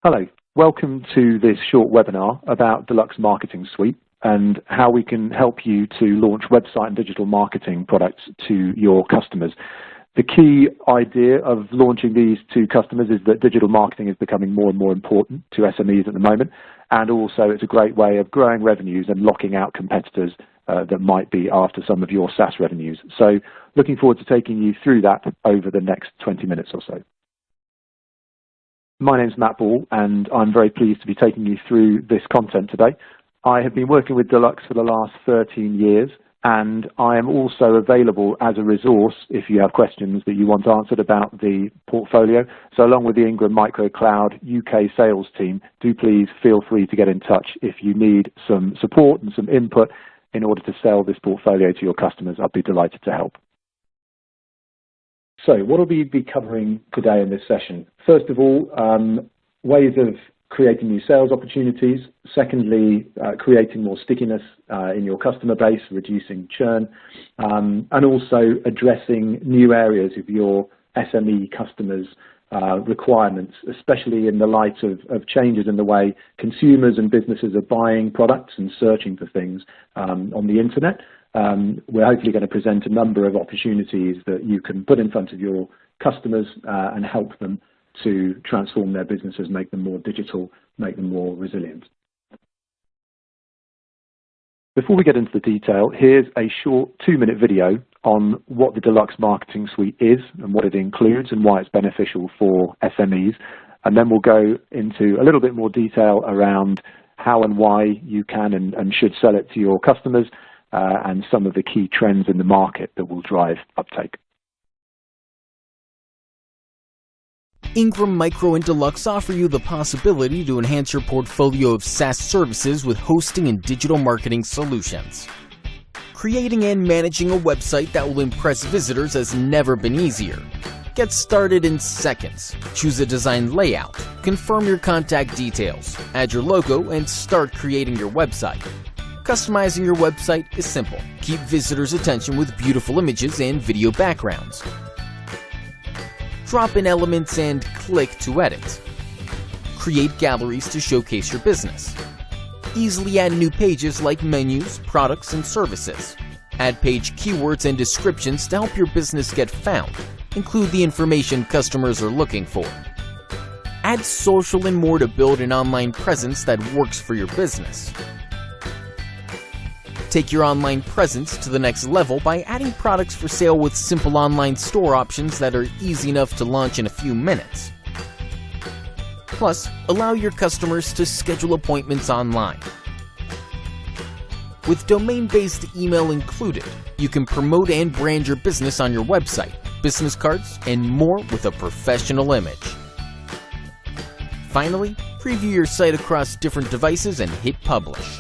Hello, welcome to this short webinar about Deluxe Marketing Suite and how we can help you to launch website and digital marketing products to your customers. The key idea of launching these to customers is that digital marketing is becoming more and more important to SMEs at the moment, and also it's a great way of growing revenues and locking out competitors that might be after some of your SaaS revenues. So looking forward to taking you through that over the next 20 minutes or so. My name is Matt Ball, and I'm very pleased to be taking you through this content today. I have been working with Deluxe for the last 13 years, and I am also available as a resource if you have questions that you want answered about the portfolio. So along with the Ingram Micro Cloud UK sales team, do please feel free to get in touch if you need some support and some input in order to sell this portfolio to your customers. I'd be delighted to help. So what will we be covering today in this session? First of all, ways of creating new sales opportunities. Secondly, creating more stickiness in your customer base, reducing churn, and also addressing new areas of your SME customers' requirements, especially in the light of changes in the way consumers and businesses are buying products and searching for things on the internet. We're hopefully going to present a number of opportunities that you can put in front of your customers and help them to transform their businesses, make them more digital, make them more resilient. Before we get into the detail, here's a short 2-minute video on what the Deluxe Marketing Suite is and what it includes and why it's beneficial for SMEs. And then we'll go into a little bit more detail around how and why you can and should sell it to your customers, and some of the key trends in the market that will drive uptake. Ingram Micro and Deluxe offer you the possibility to enhance your portfolio of SaaS services with hosting and digital marketing solutions. Creating and managing a website that will impress visitors has never been easier. Get started in seconds. Choose a design layout, confirm your contact details, add your logo, and start creating your website. Customizing your website is simple. Keep visitors' attention with beautiful images and video backgrounds. Drop in elements and click to edit. Create galleries to showcase your business. Easily add new pages like menus, products, and services. Add page keywords and descriptions to help your business get found. Include the information customers are looking for. Add social and more to build an online presence that works for your business. Take your online presence to the next level by adding products for sale with simple online store options that are easy enough to launch in a few minutes. Plus, allow your customers to schedule appointments online. With domain-based email included, you can promote and brand your business on your website, business cards, and more with a professional image. Finally, preview your site across different devices and hit publish.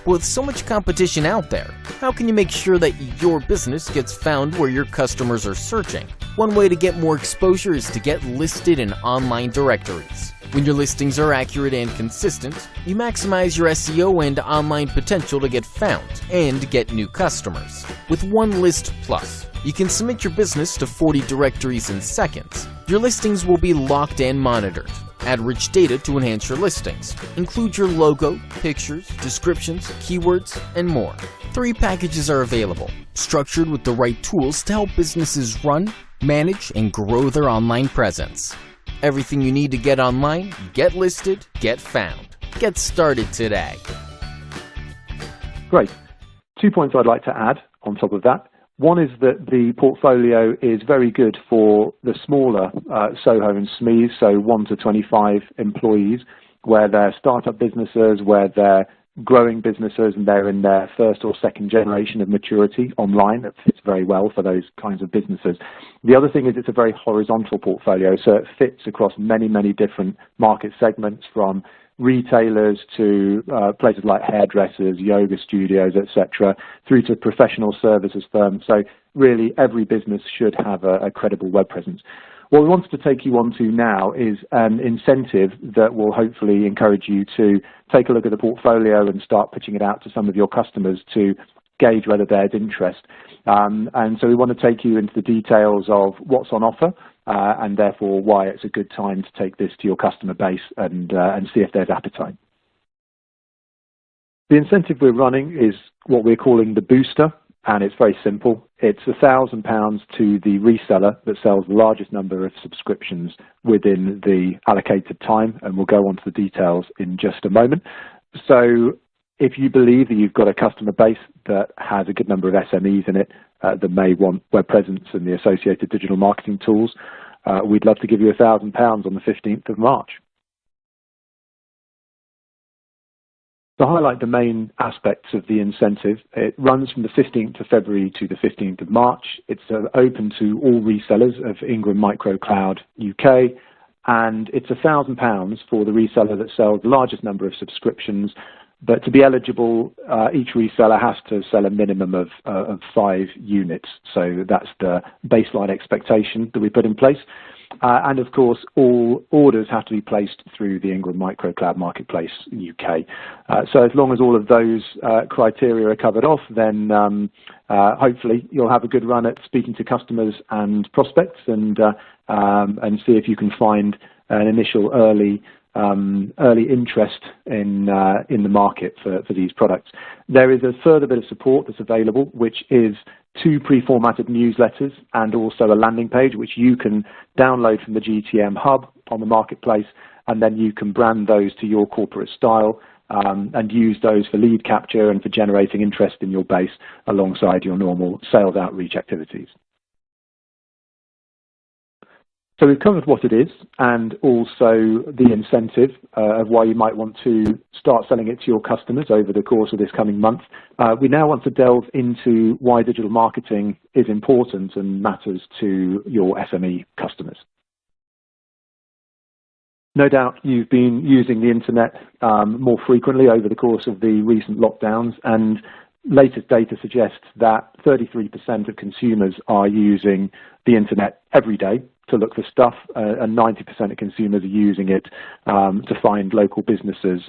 With so much competition out there, how can you make sure that your business gets found where your customers are searching? One way to get more exposure is to get listed in online directories. When your listings are accurate and consistent, you maximize your SEO and online potential to get found and get new customers. With One List Plus, you can submit your business to 40 directories in seconds. Your listings will be locked and monitored. Add rich data to enhance your listings. Include your logo, pictures, descriptions, keywords, and more. 3 packages are available, structured with the right tools to help businesses run, manage, and grow their online presence. Everything you need to get online, get listed, get found. Get started today. Great. 2 points I'd like to add on top of that. One is that the portfolio is very good for the smaller SOHO and SMEs, so 1 to 25 employees, where they're startup businesses, where they're growing businesses, and they're in their first or second generation of maturity online. That fits very well for those kinds of businesses. The other thing is it's a very horizontal portfolio, so it fits across many, many different market segments, from retailers to places like hairdressers, yoga studios, etc., through to professional services firms. So really every business should have a credible web presence. What we wanted to take you on to now is an incentive that will hopefully encourage you to take a look at the portfolio and start pitching it out to some of your customers to gauge whether there's interest. And so we want to take you into the details of what's on offer and therefore why it's a good time to take this to your customer base and see if there's appetite. The incentive we're running is what we're calling the booster, and it's very simple. It's £1,000 to the reseller that sells the largest number of subscriptions within the allocated time, and we'll go on to the details in just a moment. So if you believe that you've got a customer base that has a good number of SMEs in it that may want web presence and the associated digital marketing tools, we'd love to give you £1,000 on the 15th of March. To highlight the main aspects of the incentive, it runs from the 15th of February to the 15th of March. It's open to all resellers of Ingram Micro Cloud UK, and it's £1,000 for the reseller that sells the largest number of subscriptions. But to be eligible, each reseller has to sell a minimum of 5 units. So that's the baseline expectation that we put in place. And of course, all orders have to be placed through the Ingram Micro Cloud Marketplace UK. So as long as all of those criteria are covered off, then hopefully you'll have a good run at speaking to customers and prospects and see if you can find an initial early interest in the market for these products. There is a further bit of support that's available, which is 2 pre-formatted newsletters and also a landing page, which you can download from the GTM hub on the marketplace, and then you can brand those to your corporate style and use those for lead capture and for generating interest in your base alongside your normal sales outreach activities. So we've covered what it is and also the incentive of why you might want to start selling it to your customers over the course of this coming month. We now want to delve into why digital marketing is important and matters to your SME customers. No doubt you've been using the internet more frequently over the course of the recent lockdowns, and latest data suggests that 33% of consumers are using the internet every day to look for stuff, and 90% of consumers are using it to find local businesses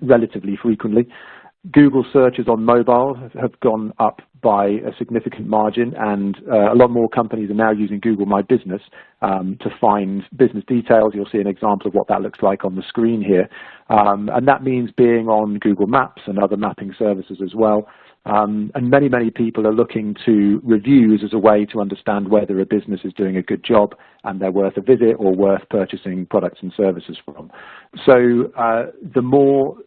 relatively frequently. Google searches on mobile have gone up by a significant margin, and a lot more companies are now using Google My Business to find business details. You'll see an example of what that looks like on the screen here. And that means being on Google Maps and other mapping services as well. And many people are looking to reviews as a way to understand whether a business is doing a good job and they're worth a visit or worth purchasing products and services from. So the more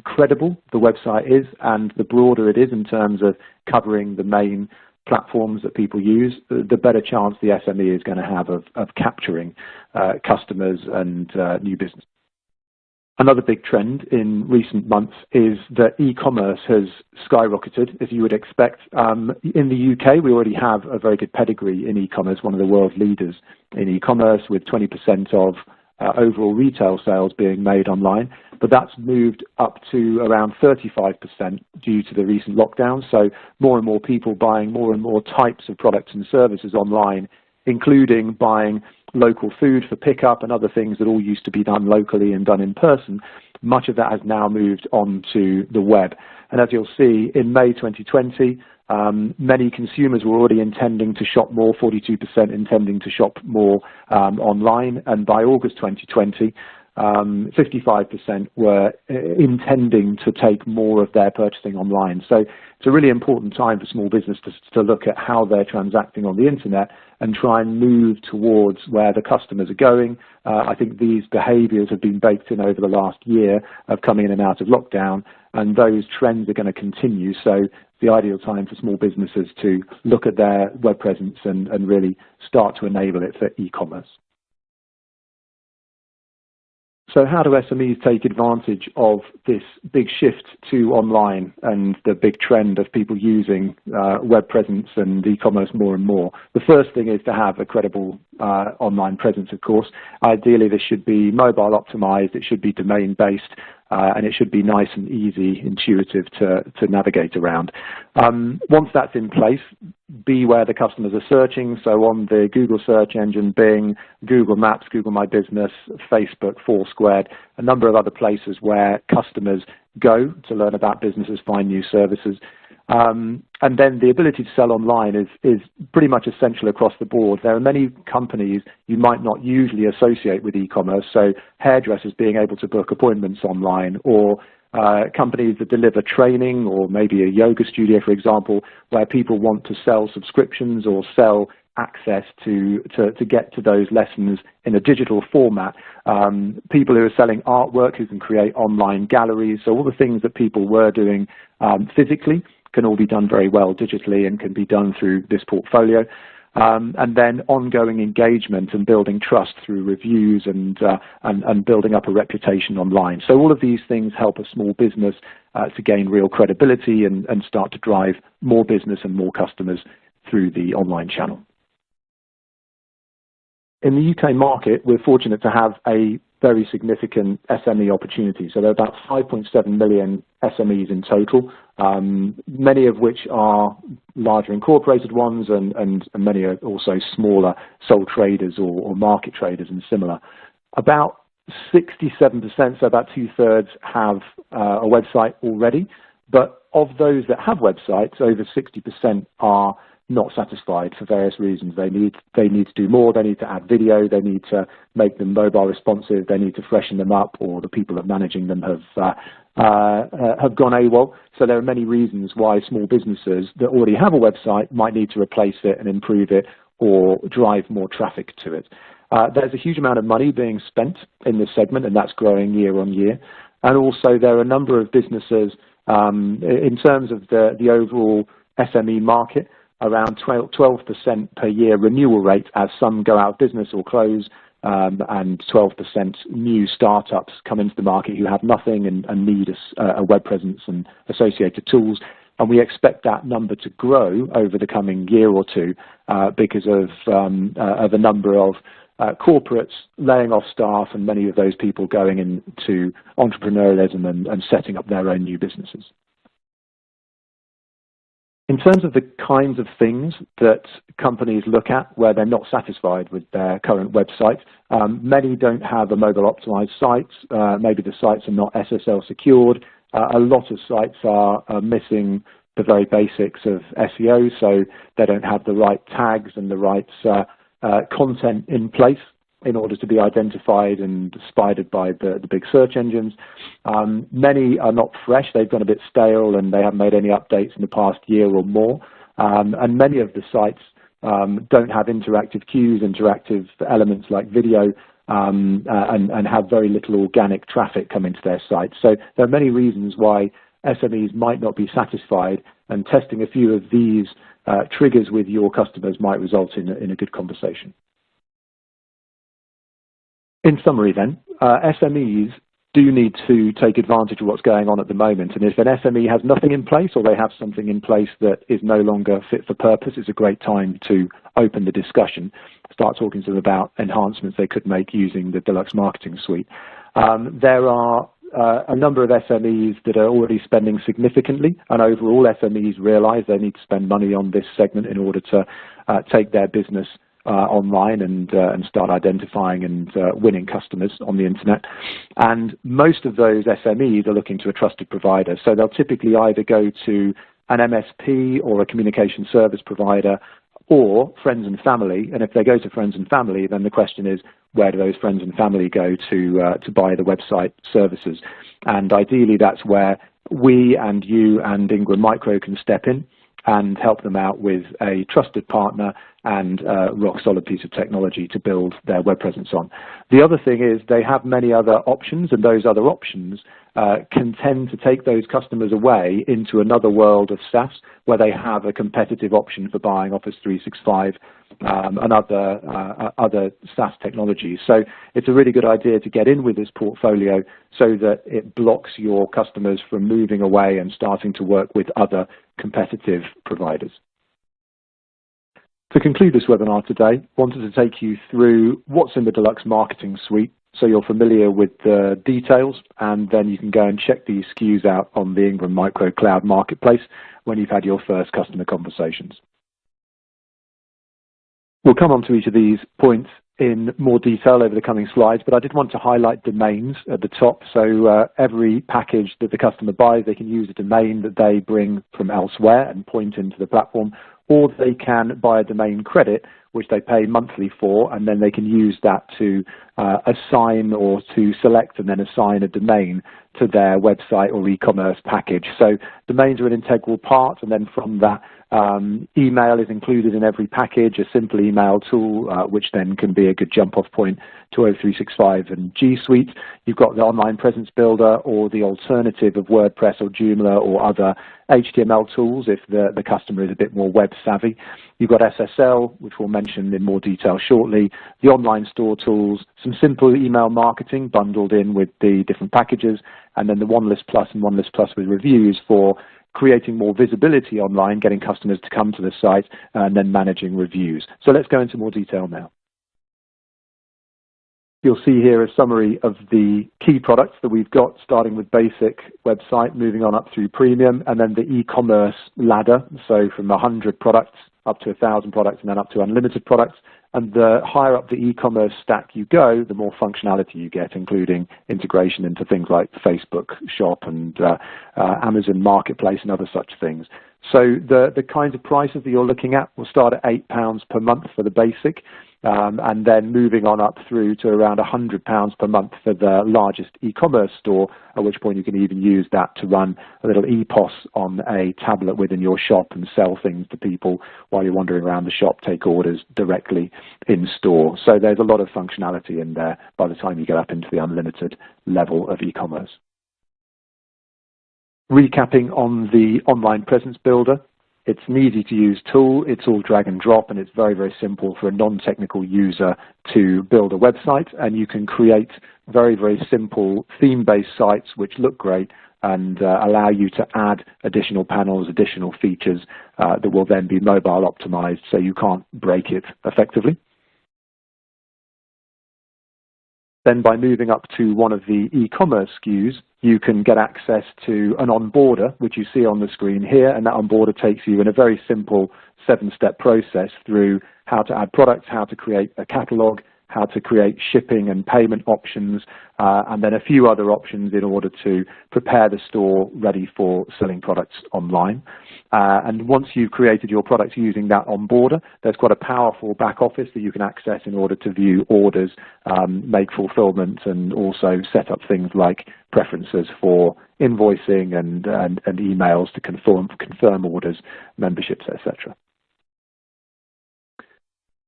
credible the website is and the broader it is in terms of covering the main platforms that people use, the better chance the SME is going to have of capturing customers and new business. Another big trend in recent months is that e-commerce has skyrocketed, as you would expect. In the UK, we already have a very good pedigree in e-commerce, one of the world leaders in e-commerce, with 20% of overall retail sales being made online. But that's moved up to around 35% due to the recent lockdown. So more and more people buying more and more types of products and services online, including buying local food for pickup and other things that all used to be done locally and done in person. Much of that has now moved onto the web. And as you'll see, in May 2020, many consumers were already intending to shop more, 42% intending to shop more online. And by August 2020, 55% were intending to take more of their purchasing online. So it's a really important time for small business to look at how they're transacting on the internet and try and move towards where the customers are going. I think these behaviors have been baked in over the last year of coming in and out of lockdown, and those trends are going to continue. So it's the ideal time for small businesses to look at their web presence and really start to enable it for e-commerce. So how do SMEs take advantage of this big shift to online and the big trend of people using web presence and e-commerce more and more? The first thing is to have a credible online presence, of course. Ideally, this should be mobile optimized, it should be domain-based, and it should be nice and easy, intuitive to navigate around. Once that's in place, be where the customers are searching. So on the Google search engine, Bing, Google Maps, Google My Business, Facebook, Foursquare, a number of other places where customers go to learn about businesses, find new services. And then the ability to sell online is pretty much essential across the board. There are many companies you might not usually associate with e-commerce, so hairdressers being able to book appointments online, or companies that deliver training, or maybe a yoga studio, for example, where people want to sell subscriptions or sell access to get to those lessons in a digital format. People who are selling artwork, who can create online galleries. So all the things that people were doing physically can all be done very well digitally and can be done through this portfolio. And then ongoing engagement and building trust through reviews and building up a reputation online. So all of these things help a small business to gain real credibility and start to drive more business and more customers through the online channel. In the UK market, we're fortunate to have a very significant SME opportunity. So there are about 5.7 million SMEs in total, many of which are larger incorporated ones, and many are also smaller sole traders or market traders and similar. About 67%, so about 2/3, have a website already, but of those that have websites, over 60% are not satisfied for various reasons. They need to do more. They need to add video. They need to make them mobile responsive. They need to freshen them up, or the people that are managing them have gone AWOL. So there are many reasons why small businesses that already have a website might need to replace it and improve it or drive more traffic to it. There's a huge amount of money being spent in this segment, and that's growing year on year. And also there are a number of businesses, in terms of the overall SME market, around 12% per year renewal rate as some go out of business or close, and 12% new startups come into the market who have nothing and need a web presence and associated tools. And we expect that number to grow over the coming year or two because of a number of corporates laying off staff, and many of those people going into entrepreneurialism and setting up their own new businesses. In terms of the kinds of things that companies look at where they're not satisfied with their current website, many don't have a mobile optimized site. Maybe the sites are not SSL secured. A lot of sites are missing the very basics of SEO, so they don't have the right tags and the right content in place in order to be identified and spidered by the big search engines. Many are not fresh. They've gone a bit stale and they haven't made any updates in the past year or more. And many of the sites don't have interactive cues, interactive elements like video, and have very little organic traffic come into their site. So there are many reasons why SMEs might not be satisfied, and testing a few of these triggers with your customers might result in a good conversation. In summary then, SMEs do need to take advantage of what's going on at the moment. And if an SME has nothing in place, or they have something in place that is no longer fit for purpose, it's a great time to open the discussion, start talking to them about enhancements they could make using the Deluxe marketing suite. There are a number of SMEs that are already spending significantly, and overall SMEs realize they need to spend money on this segment in order to take their business online and start identifying and winning customers on the internet. And most of those SMEs are looking to a trusted provider. So they'll typically either go to an MSP or a communication service provider, or friends and family. And if they go to friends and family, then the question is, where do those friends and family go to buy the website services? And ideally, that's where we and you and Ingram Micro can step in and help them out with a trusted partner and a rock-solid piece of technology to build their web presence on. The other thing is they have many other options, and those other options can tend to take those customers away into another world of SaaS, where they have a competitive option for buying Office 365 and other SaaS technologies. So it's a really good idea to get in with this portfolio so that it blocks your customers from moving away and starting to work with other competitive providers. To conclude this webinar today, I wanted to take you through what's in the Deluxe marketing suite, so you're familiar with the details, and then you can go and check these SKUs out on the Ingram Micro Cloud Marketplace when you've had your first customer conversations. We'll come on to each of these points in more detail over the coming slides, but I did want to highlight domains at the top. So every package that the customer buys, they can use a domain that they bring from elsewhere and point into the platform, or they can buy a domain credit, which they pay monthly for, and then they can use that to assign or to select and then assign a domain to their website or e-commerce package. So domains are an integral part, and then from that, email is included in every package, a simple email tool, which then can be a good jump-off point to O365 and G Suite. You've got the online presence builder or the alternative of WordPress or Joomla or other HTML tools if the customer is a bit more web savvy. You've got SSL, which we'll mention in more detail shortly, the online store tools, some simple email marketing bundled in with the different packages, and then the OneList Plus and OneList Plus with reviews for creating more visibility online, getting customers to come to the site, and then managing reviews. So let's go into more detail now. You'll see here a summary of the key products that we've got, starting with basic website, moving on up through premium, and then the e-commerce ladder, so from 100 products up to 1,000 products and then up to unlimited products. And the higher up the e-commerce stack you go, the more functionality you get, including integration into things like Facebook Shop and Amazon Marketplace and other such things. So the kinds of prices that you're looking at will start at £8 per month for the basic, and then moving on up through to around £100 per month for the largest e-commerce store, at which point you can even use that to run a little EPOS on a tablet within your shop and sell things to people while you're wandering around the shop, take orders directly in store. So there's a lot of functionality in there by the time you get up into the unlimited level of e-commerce. Recapping on the online presence builder, it's an easy-to-use tool. It's all drag and drop, and it's very, very simple for a non-technical user to build a website. And you can create very, very simple theme-based sites which look great and allow you to add additional panels, additional features that will then be mobile optimized so you can't break it effectively. Then by moving up to one of the e-commerce SKUs, you can get access to an onboarder, which you see on the screen here, and that onboarder takes you in a very simple 7-step process through how to add products, how to create a catalog, how to create shipping and payment options, and then a few other options in order to prepare the store ready for selling products online. And once you've created your products using that onboarder, there's quite a powerful back office that you can access in order to view orders, make fulfillment, and also set up things like preferences for invoicing and emails to confirm orders, memberships, etc.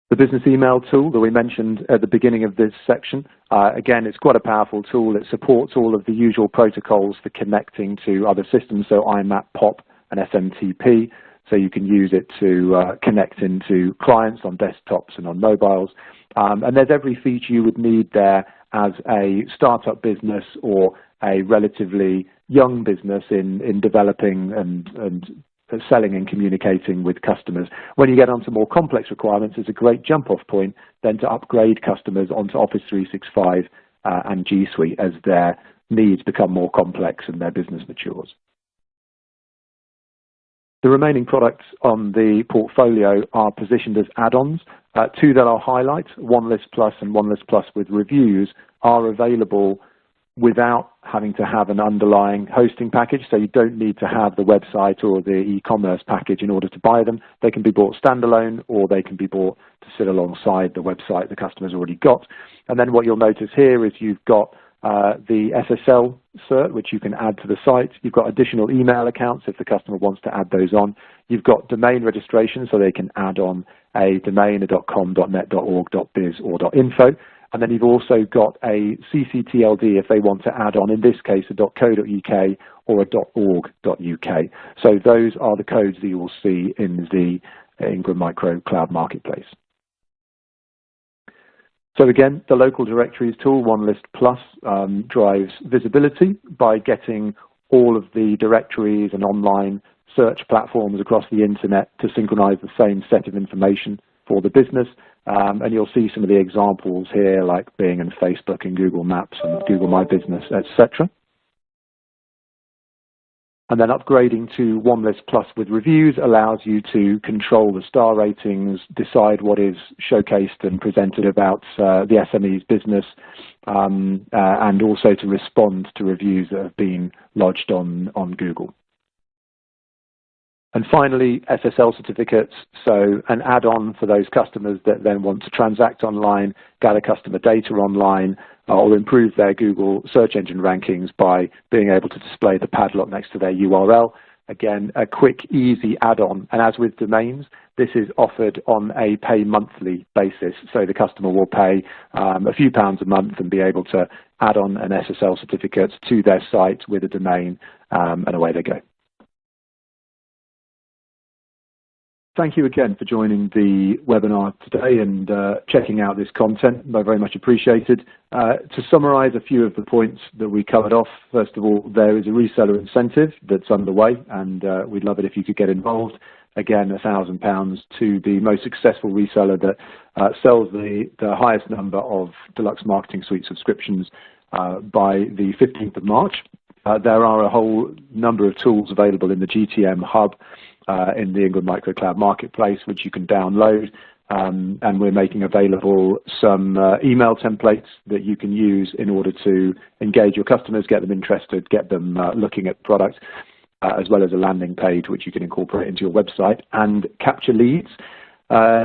The business email tool that we mentioned at the beginning of this section, again, it's quite a powerful tool. It supports all of the usual protocols for connecting to other systems, so IMAP, POP, and SMTP. So you can use it to connect into clients on desktops and on mobiles. And there's every feature you would need there as a startup business or a relatively young business in developing and selling and communicating with customers. When you get onto more complex requirements, it's a great jump-off point then to upgrade customers onto Office 365 and G Suite as their needs become more complex and their business matures. The remaining products on the portfolio are positioned as add-ons. Two that I'll highlight, OneList Plus and OneList Plus with reviews, are available without having to have an underlying hosting package, so you don't need to have the website or the e-commerce package in order to buy them. They can be bought standalone, or they can be bought to sit alongside the website the customer's already got. And then what you'll notice here is you've got the Ssl Cert, which you can add to the site. You've got additional email accounts if the customer wants to add those on. You've got domain registration, so they can add on a domain, a .com, .net, .org, .biz, or .info. And then you've also got a Cctld if they want to add on, in this case, a .co.uk or a .org.uk. So those are the codes that you will see in the Ingram Micro Cloud Marketplace. So again, the local directories tool, OneList Plus, drives visibility by getting all of the directories and online search platforms across the internet to synchronize the same set of information for the business. And you'll see some of the examples here, like Bing and Facebook and Google Maps and Google My Business, etc. And then upgrading to OneList Plus with reviews allows you to control the star ratings, decide what is showcased and presented about the SME's business, and also to respond to reviews that have been lodged on Google. And finally, Ssl Certificates, so an add-on for those customers that then want to transact online, gather customer data online, or improve their Google search engine rankings by being able to display the padlock next to their URL. Again, a quick, easy add-on. And as with domains, this is offered on a pay monthly basis. So the customer will pay a few pounds a month and be able to add on an Ssl certificate to their site with a domain, and away they go. Thank you again for joining the webinar today and checking out this content. Very much appreciated. To summarize a few of the points that we covered off, first of all, there is a reseller incentive that's underway, and we'd love it if you could get involved. Again, £1,000 to the most successful reseller that sells the highest number of Deluxe Marketing Suite subscriptions by the 15th of March. There are a whole number of tools available in the GTM hub in the Ingram Micro Cloud Marketplace, which you can download, and we're making available some email templates that you can use in order to engage your customers, get them interested, get them looking at products, as well as a landing page which you can incorporate into your website and capture leads.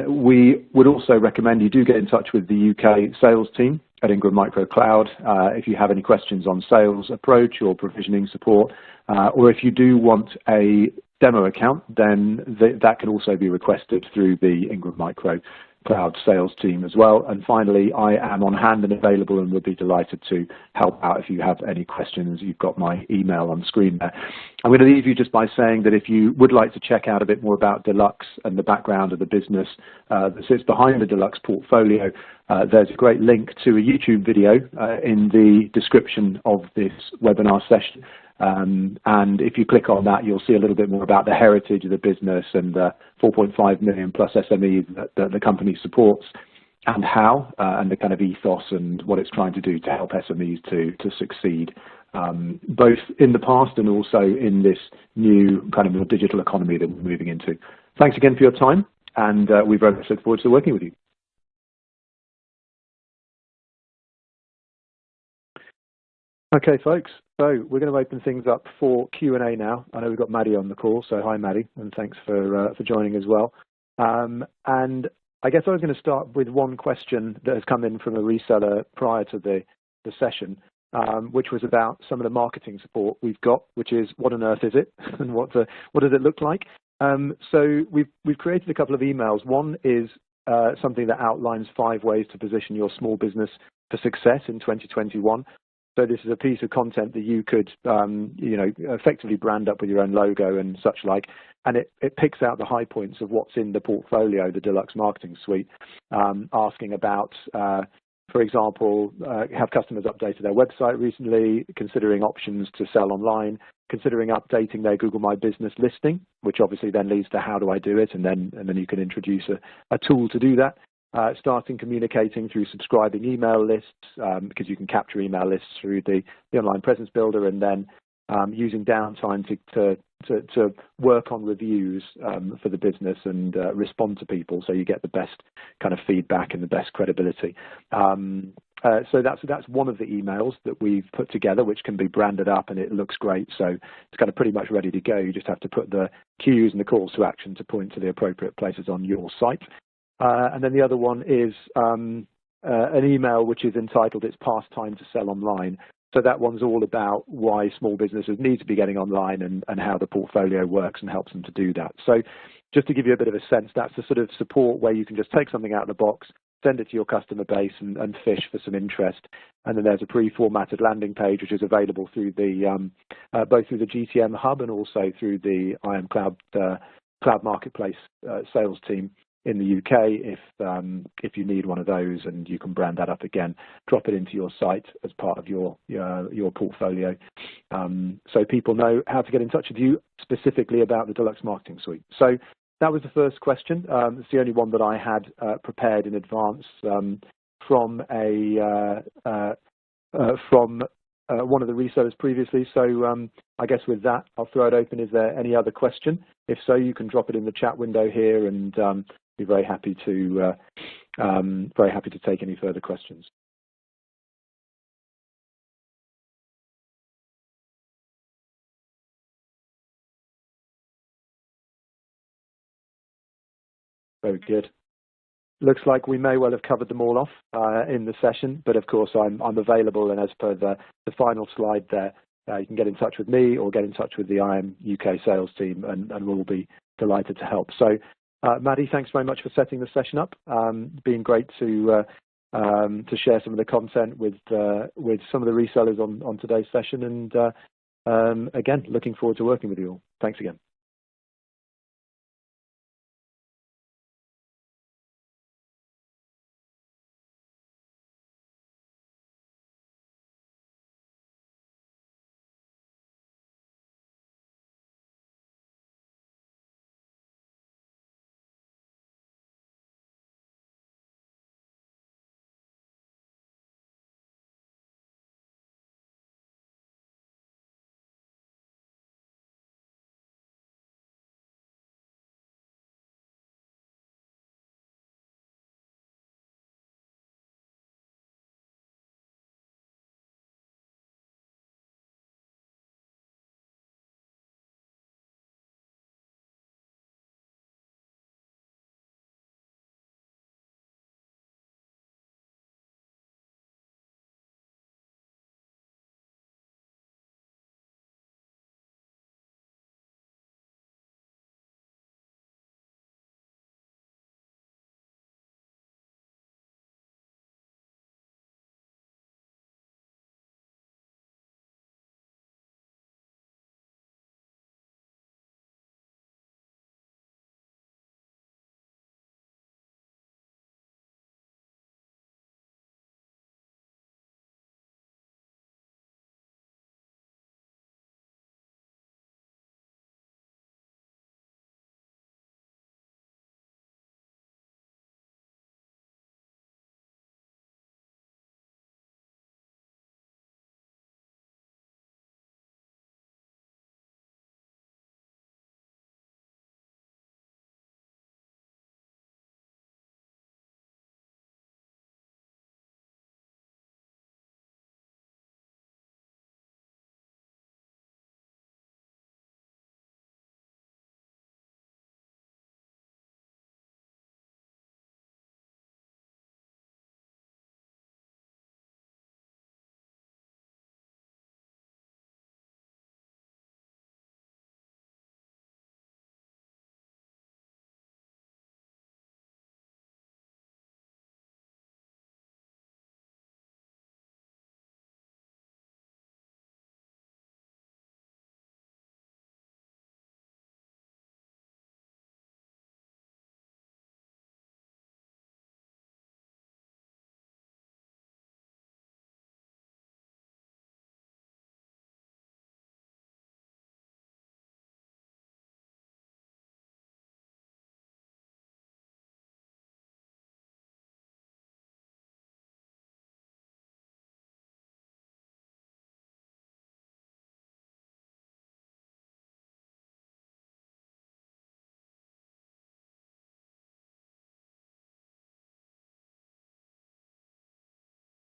We would also recommend you do get in touch with the UK sales team at Ingram Micro Cloud if you have any questions on sales approach or provisioning support, or if you do want a demo account, then that can also be requested through the Ingram Micro Cloud sales team as well. And finally, I am on hand and available and would be delighted to help out if you have any questions. You've got my email on screen there. I'm going to leave you just by saying that if you would like to check out a bit more about Deluxe and the background of the business that sits behind the Deluxe portfolio, there's a great link to a YouTube video in the description of this webinar session. And if you click on that, you'll see a little bit more about the heritage of the business and the 4.5 million plus SMEs that the company supports, and how, and the kind of ethos and what it's trying to do to help SMEs to succeed, both in the past and also in this new kind of more digital economy that we're moving into. Thanks again for your time, and we very much look forward to working with you. Okay, folks, so we're going to open things up for Q&A now. I know we've got Maddie on the call, so hi, Maddie, and thanks for joining as well. And I guess I was going to start with one question that has come in from a reseller prior to the session, which was about some of the marketing support we've got, which is what on earth is it, and what does it look like? So we've created a couple of emails. One is something that outlines 5 ways to position your small business for success in 2021. So this is a piece of content that you could, effectively brand up with your own logo and such like, and it picks out the high points of what's in the portfolio, the Deluxe Marketing Suite, asking about, for example, have customers updated their website recently, considering options to sell online, considering updating their Google My Business listing, which obviously then leads to how do I do it, and then you can introduce a tool to do that. Starting communicating through subscribing email lists, because you can capture email lists through the online presence builder, and then using downtime to work on reviews for the business and respond to people, so you get the best kind of feedback and the best credibility. So that's one of the emails that we've put together, which can be branded up and it looks great. So it's kind of pretty much ready to go. You just have to put the cues and the calls to action to point to the appropriate places on your site. And then the other one is an email which is entitled "It's Past Time to Sell Online." So that one's all about why small businesses need to be getting online and how the portfolio works and helps them to do that. So just to give you a bit of a sense, that's the sort of support where you can just take something out of the box, send it to your customer base and fish for some interest. And then there's a pre-formatted landing page which is available through the both through the GTM hub and also through the IAM Cloud Marketplace sales team in the UK if you need one of those, and you can brand that up again, drop it into your site as part of your portfolio, so people know how to get in touch with you specifically about the Deluxe Marketing Suite. So that was the first question. It's the only one that I had prepared in advance from one of the resellers previously. So I guess with that, I'll throw it open. Is there any other question? If so, you can drop it in the chat window here, and be very happy to take any further questions. Very good. Looks like we may well have covered them all off in the session, but of course I'm available, and as per the final slide there, you can get in touch with me or get in touch with the IM UK sales team, and we'll be delighted to help. So Maddie, thanks very much for setting the session up. Been great to share some of the content with some of the resellers on today's session, and again, looking forward to working with you all. Thanks again.